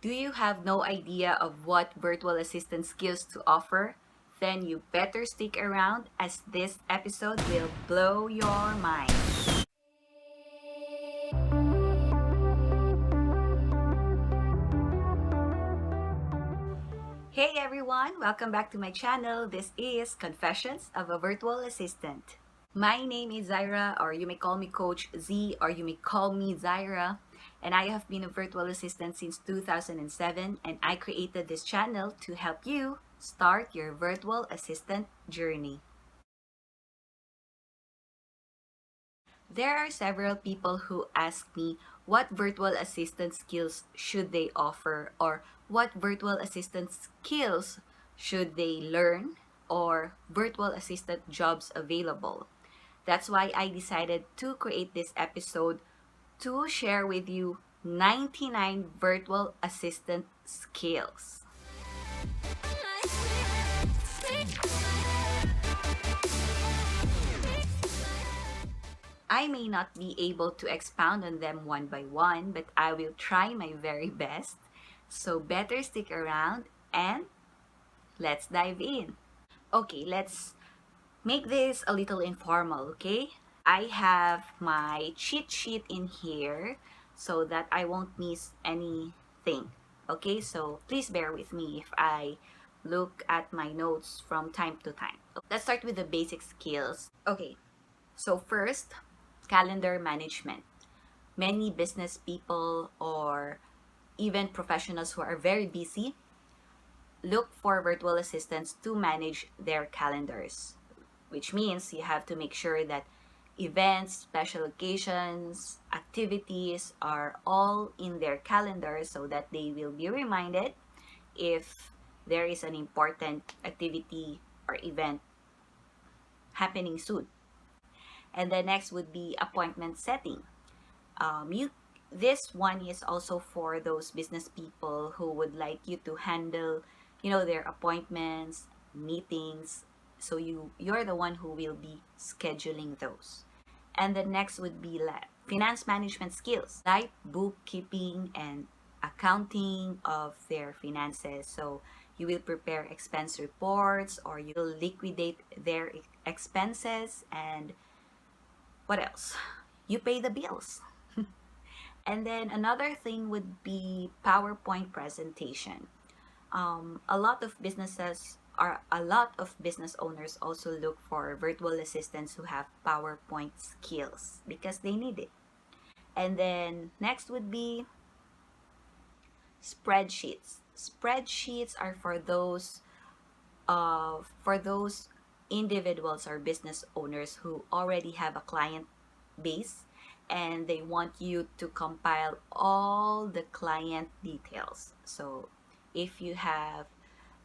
Do you have no idea of what virtual assistant skills to offer? Then you better stick around as this episode will blow your mind. Hey everyone, welcome back to my channel. This is Confessions of a Virtual Assistant. My name is Zaira, or you may call me Coach Z, or you may call me Zaira. And I have been a virtual assistant since 2007, and I created this channel to help you start your virtual assistant journey. There are several people who ask me what virtual assistant skills should they offer, or what virtual assistant skills should they learn, or virtual assistant jobs available. That's why I decided to create this episode to share with you 99 virtual assistant skills. I may not be able to expound on them one by one, but I will try my very best. So better stick around and let's dive in. Okay, let's make this a little informal, okay? I have my cheat sheet in here so that I won't miss anything. Okay, so please bear with me if I look at my notes from time to time. Let's start with the basic skills. Okay, so first, calendar management. Many business people or even professionals who are very busy look for virtual assistants to manage their calendars, which means you have to make sure that events, special occasions, activities are all in their calendar so that they will be reminded if there is an important activity or event happening soon. And the next would be appointment setting. This one is also for those business people who would like you to handle, their appointments, meetings. So you're the one who will be scheduling those. And the next would be finance management skills, like bookkeeping and accounting of their finances. So you will prepare expense reports, or you will liquidate their expenses, and what else? You pay the bills. And then another thing would be PowerPoint presentation. A lot of business owners also look for virtual assistants who have PowerPoint skills because they need it. And then next would be spreadsheets. Spreadsheets are for those individuals or business owners who already have a client base and they want you to compile all the client details. So if you have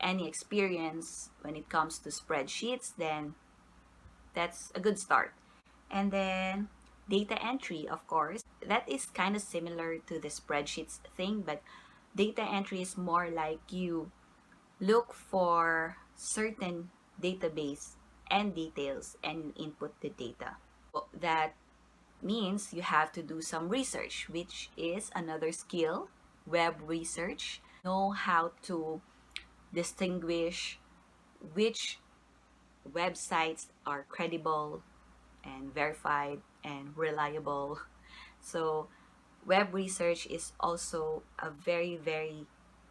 any experience when it comes to spreadsheets, then that's a good start. And then data entry, of course, that is kind of similar to the spreadsheets thing, but data entry is more like you look for certain database and details and you input the data. That means you have to do some research, which is another skill, web research. Know how to distinguish which websites are credible and verified and reliable. So web research is also a very, very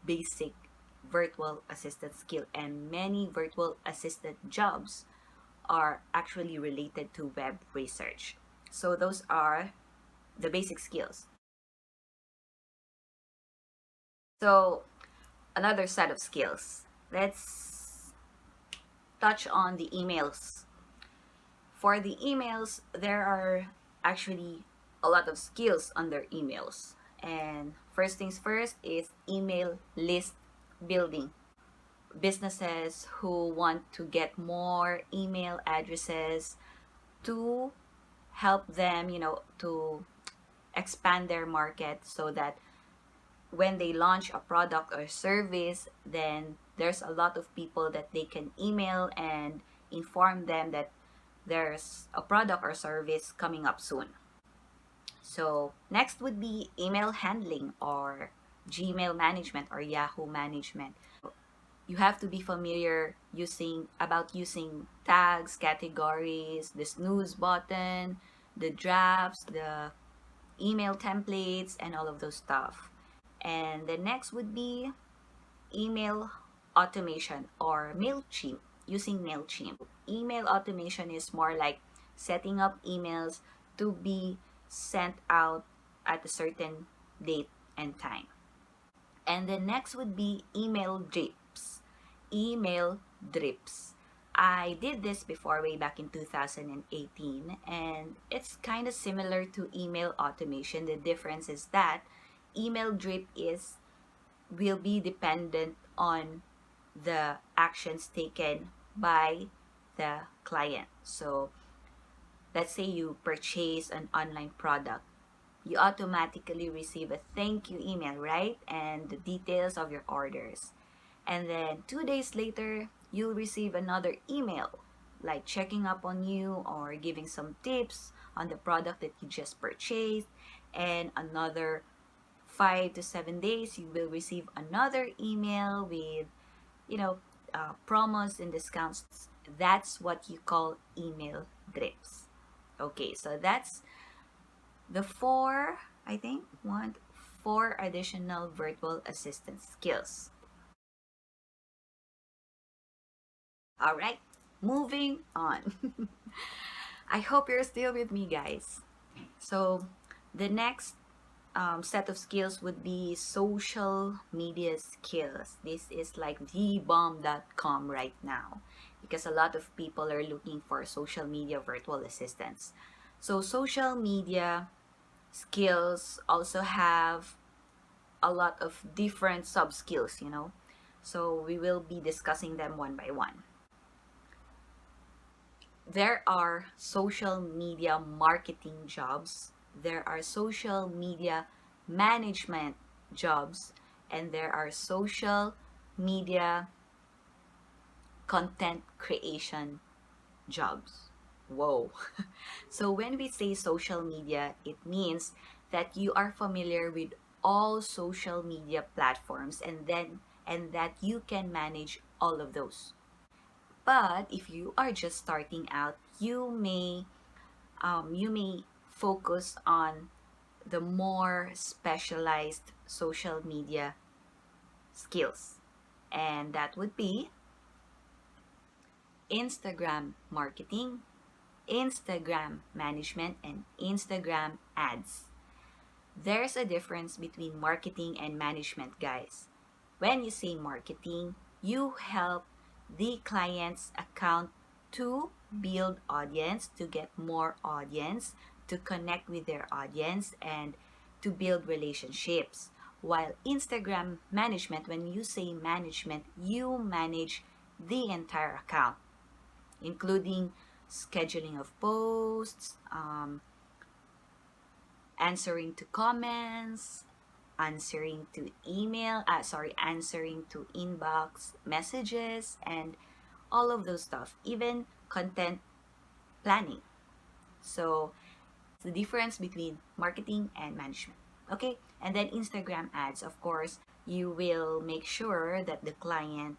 basic virtual assistant skill, and many virtual assistant jobs are actually related to web research. So those are the basic skills. So another set of skills. Let's touch on the emails. For the emails, there are actually a lot of skills under emails. And first things first is email list building. Businesses who want to get more email addresses to help them, to expand their market so that when they launch a product or service, then there's a lot of people that they can email and inform them that there's a product or service coming up soon. So next would be email handling or Gmail management or Yahoo management. You have to be familiar using tags, categories, the snooze button, the drafts, the email templates, and all of those stuff. And the next would be email automation or MailChimp, using MailChimp. Email automation is more like setting up emails to be sent out at a certain date and time. And the next would be email drips. Email drips. I did this before way back in 2018, and it's kind of similar to email automation. The difference is that email drip is will be dependent on the actions taken by the client. So let's say you purchase an online product, you automatically receive a thank you email, right? And the details of your orders. And then 2 days later, you'll receive another email, like checking up on you or giving some tips on the product that you just purchased. And another 5 to 7 days, you will receive another email with, you know, promos and discounts. That's what you call email drips. Okay, so that's the four, I think, four additional virtual assistant skills. All right, moving on. I hope you're still with me, guys. So, the next set of skills would be social media skills. This is like thebomb.com right now because a lot of people are looking for social media virtual assistants. So, social media skills also have a lot of different sub skills, you know. So we will be discussing them one by one. There are social media marketing jobs, there are social media management jobs, and there are social media content creation jobs. Whoa. So when we say social media, it means that you are familiar with all social media platforms and that you can manage all of those. But if you are just starting out, you may focus on the more specialized social media skills, and that would be Instagram marketing, Instagram management, and Instagram ads. There's a difference between marketing and management, guys. When you say marketing, you help the client's account to build audience, to get more audience, to connect with their audience, and to build relationships. While Instagram management, when you say management, you manage the entire account, including scheduling of posts, answering to comments, answering to inbox messages, and all of those stuff, even content planning. So the difference between marketing and management. Okay, and then Instagram ads, of course, you will make sure that the client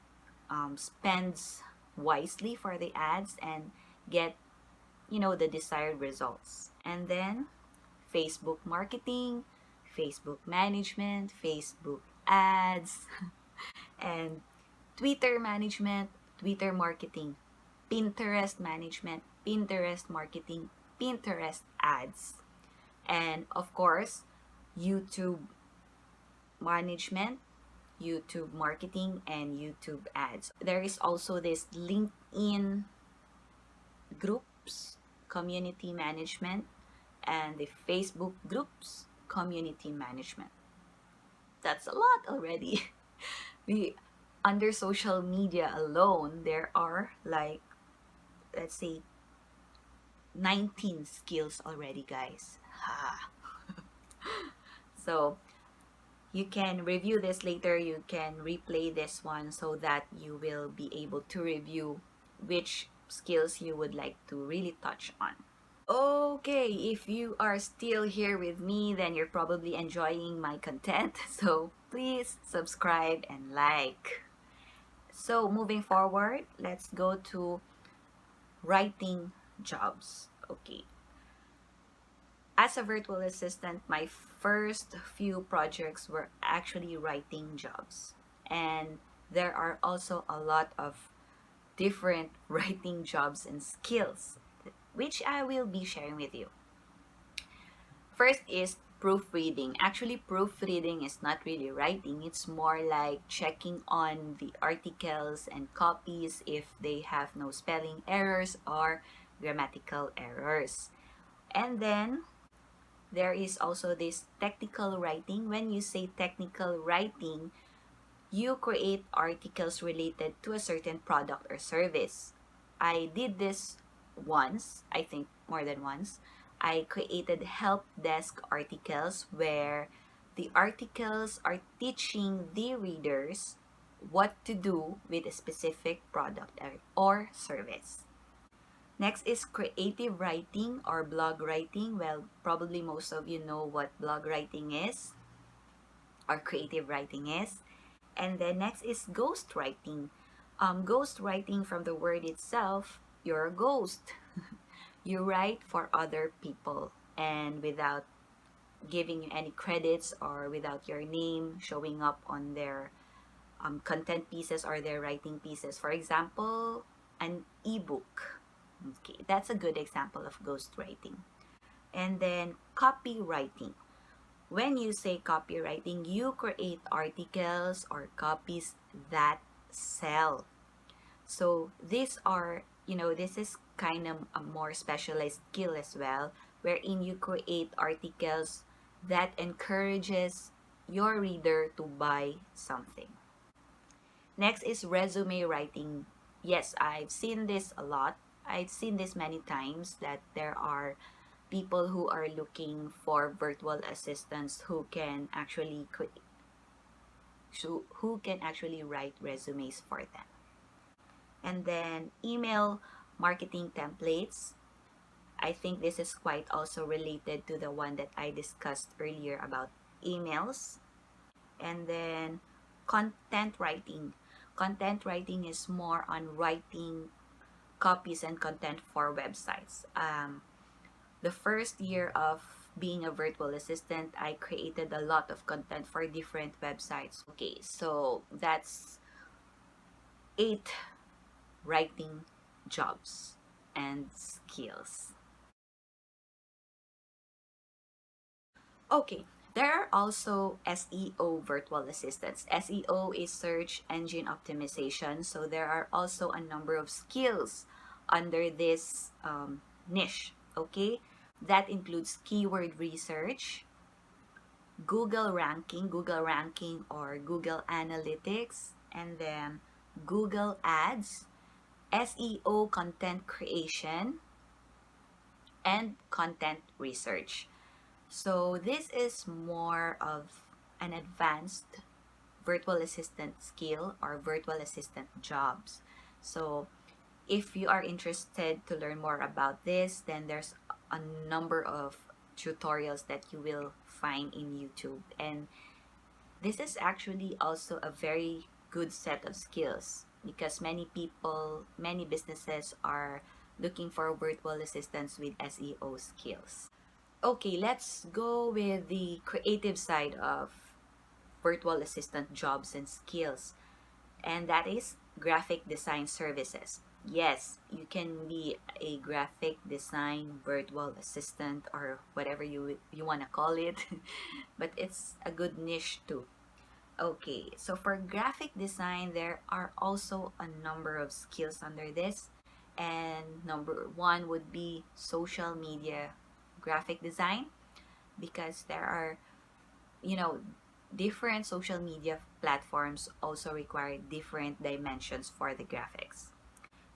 spends wisely for the ads and get, the desired results. And then Facebook marketing, Facebook management, Facebook ads, and Twitter management, Twitter marketing, Pinterest management, Pinterest marketing, Pinterest ads, and of course, YouTube management, YouTube marketing, and YouTube ads. There is also this LinkedIn groups, community management, and the Facebook groups, community management. That's a lot already. we Under social media alone, there are like, let's say, 19 skills already, guys. Ha. So you can review this later, you can replay this one so that you will be able to review which skills you would like to really touch on. Okay, if you are still here with me, then you're probably enjoying my content. So please subscribe and like. So moving forward, let's go to writing jobs. Okay. As a virtual assistant, my first few projects were actually writing jobs. And there are also a lot of different writing jobs and skills, which I will be sharing with you. First is proofreading. Actually, proofreading is not really writing. It's more like checking on the articles and copies if they have no spelling errors or grammatical errors. And then there is also this technical writing. When you say technical writing, you create articles related to a certain product or service. I did this once, I think more than once. I created help desk articles where the articles are teaching the readers what to do with a specific product or service. Next is creative writing or blog writing. Well, probably most of you know what blog writing is or creative writing is. And then next is ghostwriting. Ghostwriting, from the word itself, you're a ghost. You write for other people and without giving you any credits or without your name showing up on their content pieces or their writing pieces. For example, an ebook. Okay, that's a good example of ghostwriting. And then copywriting. When you say copywriting, you create articles or copies that sell. So these are, this is kind of a more specialized skill as well, wherein you create articles that encourages your reader to buy something. Next is resume writing. Yes, I've seen this a lot. I've seen this many times that there are people who are looking for virtual assistants who can actually write resumes for them. And then email marketing templates. I think this is quite also related to the one that I discussed earlier about emails. And then content writing. Content writing is more on writing copies and content for websites. The first year of being a virtual assistant, I created a lot of content for different websites. Okay, so that's 8 writing jobs and skills. Okay, there are also SEO virtual assistants. SEO is search engine optimization, so there are also a number of skills under this niche. Okay, that includes keyword research, Google ranking or Google Analytics, and then Google Ads, SEO content creation, and content research. So this is more of an advanced virtual assistant skill or virtual assistant jobs. So if you are interested to learn more about this, then there's a number of tutorials that you will find in YouTube. And this is actually also a very good set of skills because many people, many businesses are looking for virtual assistants with SEO skills. Okay, let's go with the creative side of virtual assistant jobs and skills, and that is graphic design services. Yes, you can be a graphic design virtual assistant or whatever you want to call it, but it's a good niche too. Okay, so for graphic design, there are also a number of skills under this, and number one would be social media graphic design because there are, you know, different social media platforms also require different dimensions for the graphics.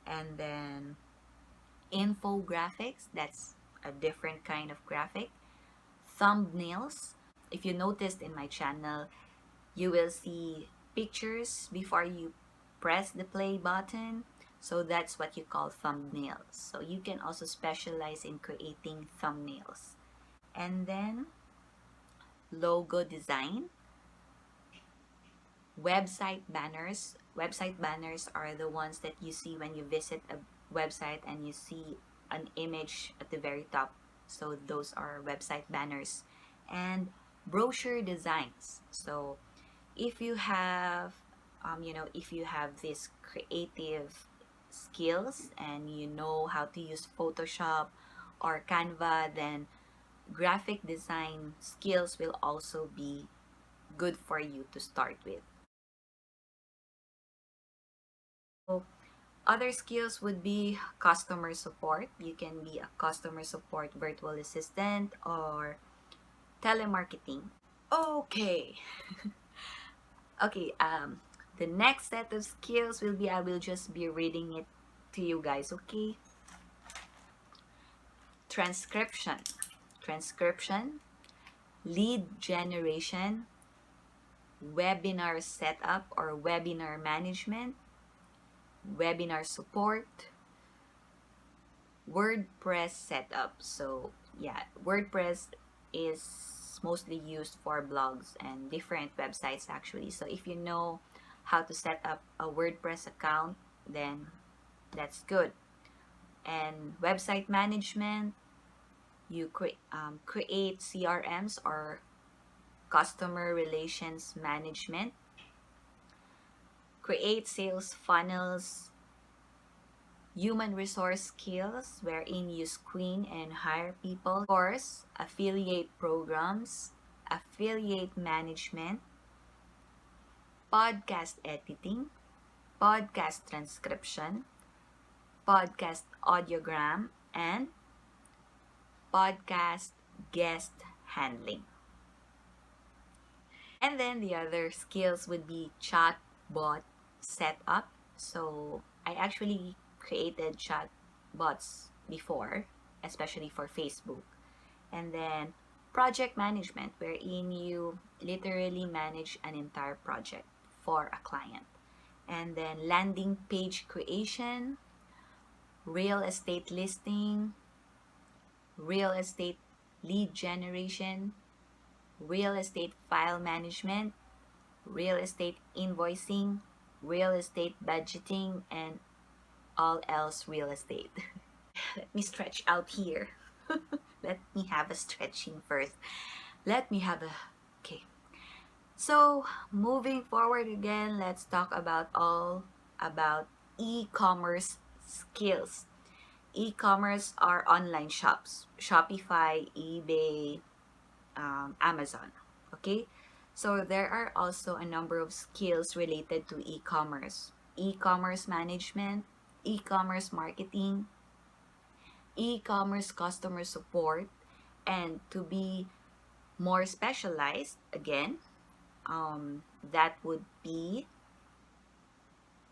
And then infographics, that's a different kind of graphic. Thumbnails, if you noticed in my channel, you will see pictures before you press the play button. So that's what you call thumbnails. So you can also specialize in creating thumbnails. And then logo design. Website banners. Website banners are the ones that you see when you visit a website and you see an image at the very top. So those are website banners. And brochure designs. So if you have if you have these creative skills and you know how to use Photoshop or Canva, then graphic design skills will also be good for you to start with. So other skills would be customer support. You can be a customer support virtual assistant or telemarketing. Okay. Okay, the next set of skills will be, I will just be reading it to you guys, okay? Transcription. Transcription, lead generation, webinar setup or webinar management, webinar support, WordPress setup. So yeah, WordPress is mostly used for blogs and different websites actually. So if you know how to set up a WordPress account, then that's good. And website management, you create CRMs or customer relations management, create sales funnels, human resource skills wherein you screen and hire people, of course, affiliate programs, affiliate management, podcast editing, podcast transcription, podcast audiogram, and podcast guest handling. And then the other skills would be chatbot setup. So I actually created chat bots before, especially for Facebook. And then project management, wherein you literally manage an entire project for a client. And then landing page creation, real estate listing, real estate lead generation, real estate file management, real estate invoicing, real estate budgeting, and all else real estate. Let me stretch out here. Let me have a stretching first. Let me have a. Okay. So, moving forward again, let's talk about all about e-commerce skills. E-commerce are online shops, Shopify, eBay, Amazon. Okay, so there are also a number of skills related to e-commerce: e-commerce management, e-commerce marketing, e-commerce customer support, and to be more specialized again, that would be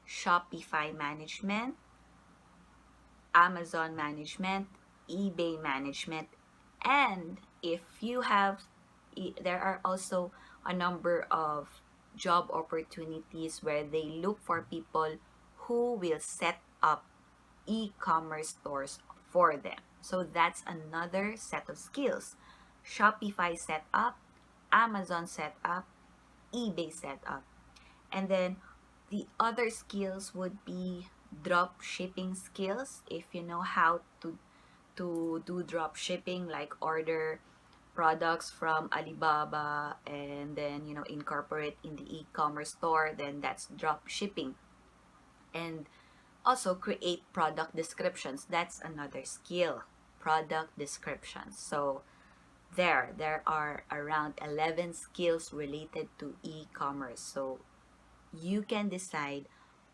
Shopify management, Amazon management, eBay management, and if you have, there are also a number of job opportunities where they look for people who will set up e-commerce stores for them. So that's another set of skills. Shopify setup, Amazon setup, eBay setup. And then the other skills would be drop shipping skills. If you know how to do drop shipping, like order products from Alibaba and then incorporate in the e-commerce store, then that's drop shipping. And also create product descriptions. That's another skill, product descriptions. So there are around 11 skills related to e-commerce. So you can decide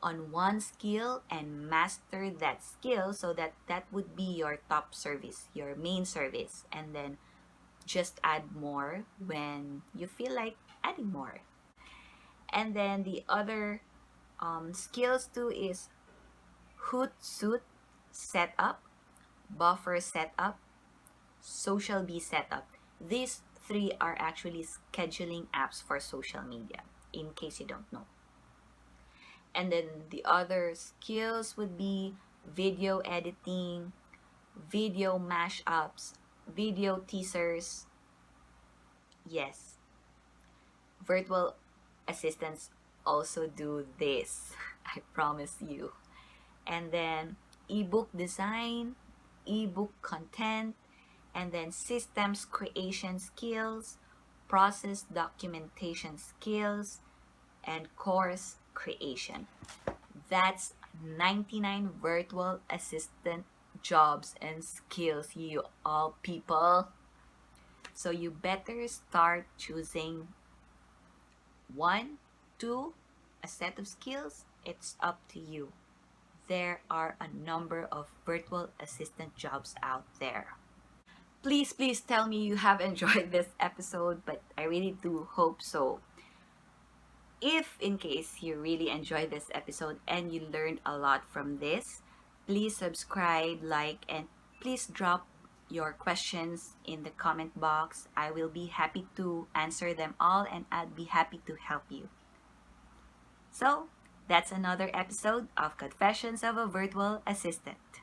on one skill and master that skill, so that that would be your top service, your main service, and then just add more when you feel like adding more. And then the other skills too is Hootsuite setup, buffer setup, social bee setup. These three are actually scheduling apps for social media, in case you don't know. And then the other skills would be video editing, video mashups, video teasers, yes, virtual assistants also do this. I promise you. And then ebook design, ebook content, and then systems creation skills, process documentation skills, and course creation. That's 99 virtual assistant jobs and skills, you all people. So you better start choosing one, two, a set of skills. It's up to you. There are a number of virtual assistant jobs out there. Please, please tell me you have enjoyed this episode, but I really do hope so. If in case you really enjoyed this episode and you learned a lot from this, please subscribe, like, and please drop your questions in the comment box. I will be happy to answer them all and I'd be happy to help you. So, that's another episode of Confessions of a Virtual Assistant.